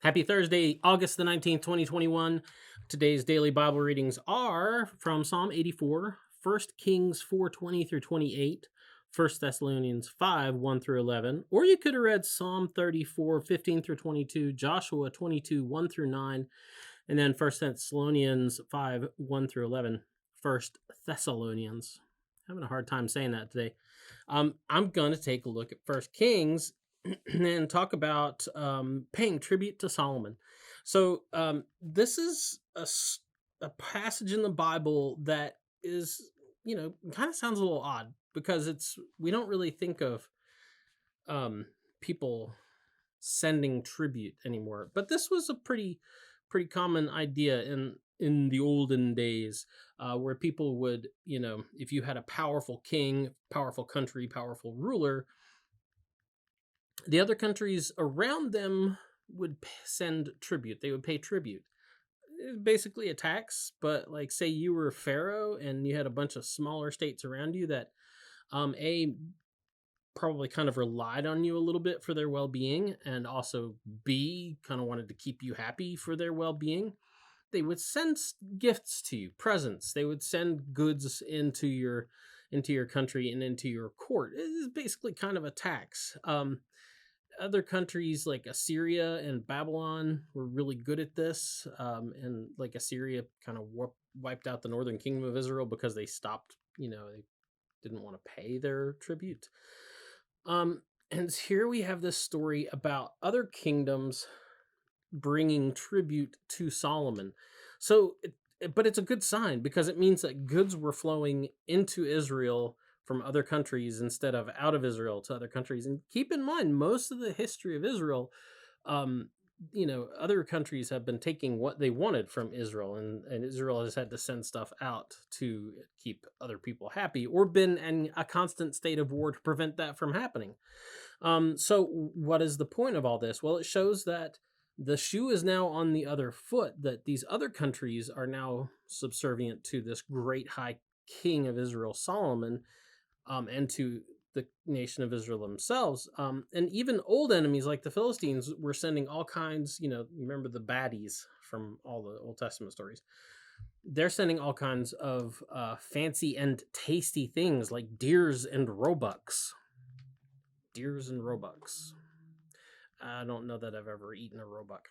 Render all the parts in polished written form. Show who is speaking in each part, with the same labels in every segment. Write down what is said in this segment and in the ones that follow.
Speaker 1: Happy Thursday, August the 19th, 2021. Today's daily Bible readings are from Psalm 84, 1 Kings 4:20 through 28, 1 Thessalonians 5, 1 through 11, or you could have read Psalm 34, 15 through 22, Joshua 22, 1 through 9, and then 1 Thessalonians 5, 1 through 11, 1 Thessalonians. Having a hard time saying that today. I'm going to take a look at 1 Kings and talk about paying tribute to Solomon. So this is a passage in the Bible that is, kind of sounds a little odd because we don't really think of people sending tribute anymore. But this was a pretty common idea in the olden days, where people would, if you had a powerful king, powerful country, powerful ruler, the other countries around them would send tribute. They would pay tribute. Basically a tax, but like say you were Pharaoh and you had a bunch of smaller states around you that probably kind of relied on you a little bit for their well-being, and also B, kind of wanted to keep you happy for their well-being. They would send gifts to you, presents. They would send goods into your country and into your court. It is basically kind of a tax. Other countries like Assyria and Babylon were really good at this, and like Assyria kind of wiped out the northern kingdom of Israel because they stopped, they didn't want to pay their tribute. And here we have this story about other kingdoms bringing tribute to Solomon. So, but it's a good sign because it means that goods were flowing into Israel from other countries instead of out of Israel to other countries. And keep in mind, most of the history of Israel, other countries have been taking what they wanted from Israel, and Israel has had to send stuff out to keep other people happy, or been in a constant state of war to prevent that from happening. So what is the point of all this? Well, it shows that the shoe is now on the other foot, that these other countries are now subservient to this great high king of Israel, Solomon, and to the nation of Israel themselves. And even old enemies like the Philistines were sending all kinds, remember the baddies from all the Old Testament stories. They're sending all kinds of fancy and tasty things like deers and Roebucks. Deers and Roebucks. I don't know that I've ever eaten a Roebuck.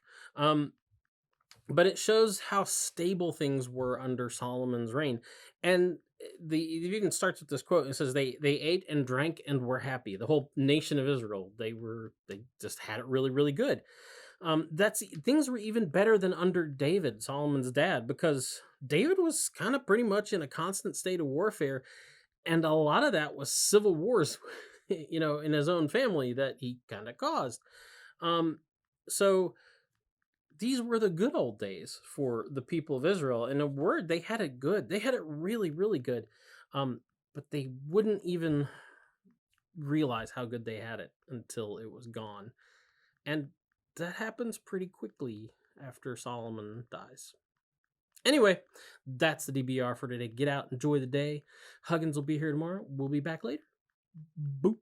Speaker 1: But it shows how stable things were under Solomon's reign. And it even starts with this quote. It says they ate and drank and were happy. The whole nation of Israel, they just had it really, really good. Things were even better than under David, Solomon's dad, because David was kind of pretty much in a constant state of warfare, and a lot of that was civil wars, in his own family that he kind of caused. So these were the good old days for the people of Israel. In a word, they had it good. They had it really, really good. But they wouldn't even realize how good they had it until it was gone. And that happens pretty quickly after Solomon dies. Anyway, that's the DBR for today. Get out, enjoy the day. Huggins will be here tomorrow. We'll be back later. Boop.